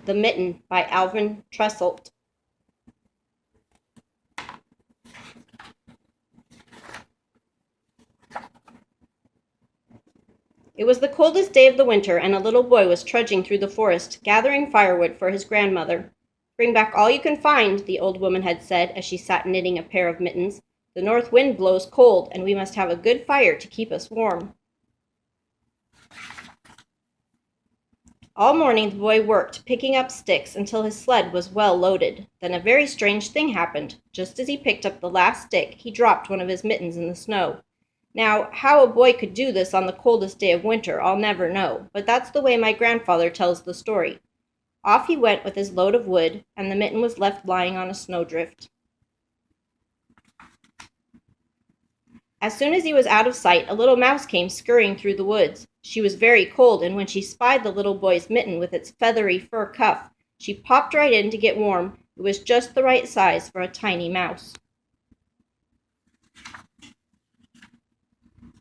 The Mitten by Alvin Tresselt. It was the coldest day of the winter, and a little boy was trudging through the forest, gathering firewood for his grandmother. "Bring back all you can find," the old woman had said as she sat knitting a pair of mittens. "The north wind blows cold, and we must have a good fire to keep us warm." All morning the boy worked, picking up sticks until his sled was well loaded. Then a very strange thing happened. Just as he picked up the last stick, he dropped one of his mittens in the snow. Now, how a boy could do this on the coldest day of winter, I'll never know, but that's the way my grandfather tells the story. Off he went with his load of wood, and the mitten was left lying on a snowdrift. As soon as he was out of sight, a little mouse came scurrying through the woods. She was very cold, and when she spied the little boy's mitten with its feathery fur cuff, she popped right in to get warm. It was just the right size for a tiny mouse.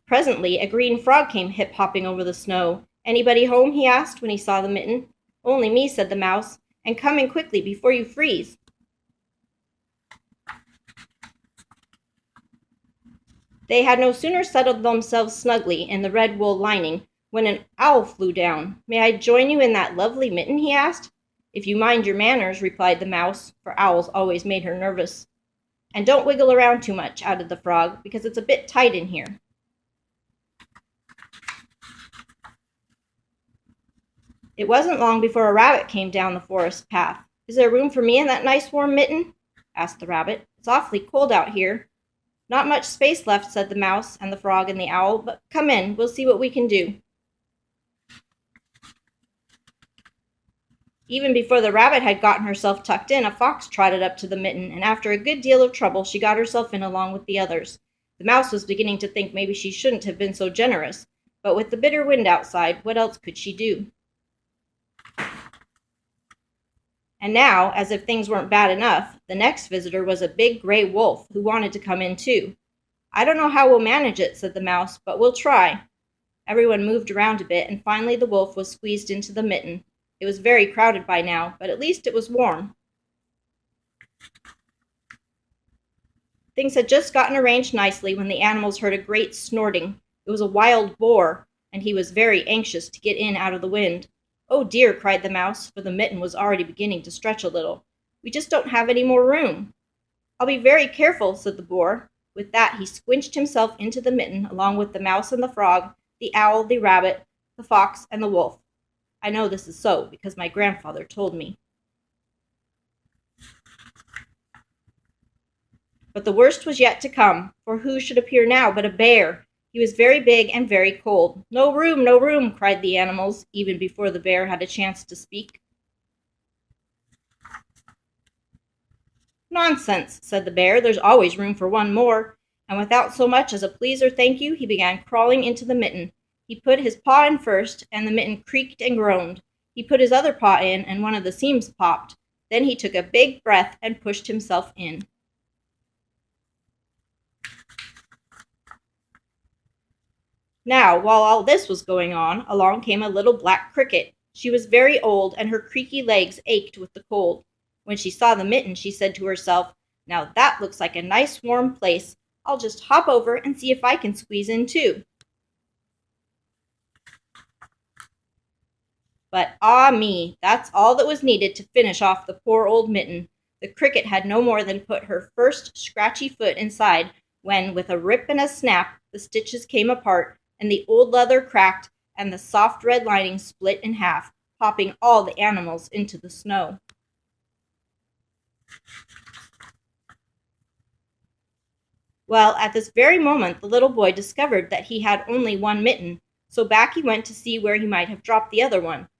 Presently, a green frog came hip-hopping over the snow. "Anybody home?" he asked when he saw the mitten. "Only me," said the mouse, "and come in quickly before you freeze." They had no sooner settled themselves snugly in the red wool lining when an owl flew down. "May I join you in that lovely mitten?" he asked. "If you mind your manners," replied the mouse, for owls always made her nervous. "And don't wiggle around too much," added the frog, "because it's a bit tight in here." It wasn't long before a rabbit came down the forest path. "Is there room for me in that nice warm mitten?" asked the rabbit. "It's awfully cold out here." "Not much space left," said the mouse and the frog and the owl, "but come in, we'll see what we can do." Even before the rabbit had gotten herself tucked in, a fox trotted up to the mitten, and after a good deal of trouble she got herself in along with the others. The mouse was beginning to think maybe she shouldn't have been so generous, but with the bitter wind outside, what else could she do? And now, as if things weren't bad enough, the next visitor was a big gray wolf who wanted to come in too. "I don't know how we'll manage it," said the mouse, "but we'll try." Everyone moved around a bit, and finally the wolf was squeezed into the mitten. It was very crowded by now, but at least it was warm. Things had just gotten arranged nicely when the animals heard a great snorting. It was a wild boar, and he was very anxious to get in out of the wind. "Oh dear," cried the mouse, for the mitten was already beginning to stretch a little. "We just don't have any more room." "I'll be very careful," said the boar. With that he squinched himself into the mitten along with the mouse and the frog, the owl, the rabbit, the fox, and the wolf. I know this is so because my grandfather told me. But the worst was yet to come, for who should appear now but a bear? He was very big and very cold. "No room, no room," cried the animals, even before the bear had a chance to speak. "Nonsense," said the bear, "there's always room for one more." And without so much as a please or thank you, he began crawling into the mitten. He put his paw in first, and the mitten creaked and groaned. He put his other paw in, and one of the seams popped. Then he took a big breath and pushed himself in. Now, while all this was going on, along came a little black cricket. She was very old, and her creaky legs ached with the cold. When she saw the mitten, she said to herself, "Now that looks like a nice warm place. I'll just hop over and see if I can squeeze in too." But ah me, that's all that was needed to finish off the poor old mitten. The cricket had no more than put her first scratchy foot inside when, with a rip and a snap, the stitches came apart, and the old leather cracked, and the soft red lining split in half, popping all the animals into the snow. Well, at this very moment the little boy discovered that he had only one mitten, so back he went to see where he might have dropped the other one.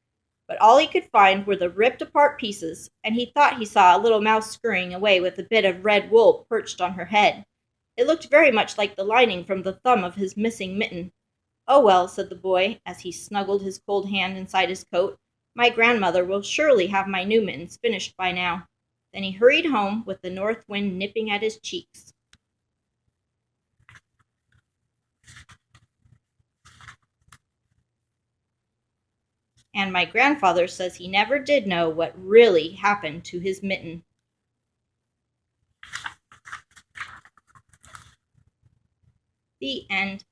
But all he could find were the ripped-apart pieces, and he thought he saw a little mouse scurrying away with a bit of red wool perched on her head. It looked very much like the lining from the thumb of his missing mitten. "Oh well," said the boy, as he snuggled his cold hand inside his coat, "my grandmother will surely have my new mittens finished by now." Then he hurried home with the north wind nipping at his cheeks. and my grandfather says he never did know what really happened to his mitten. The end.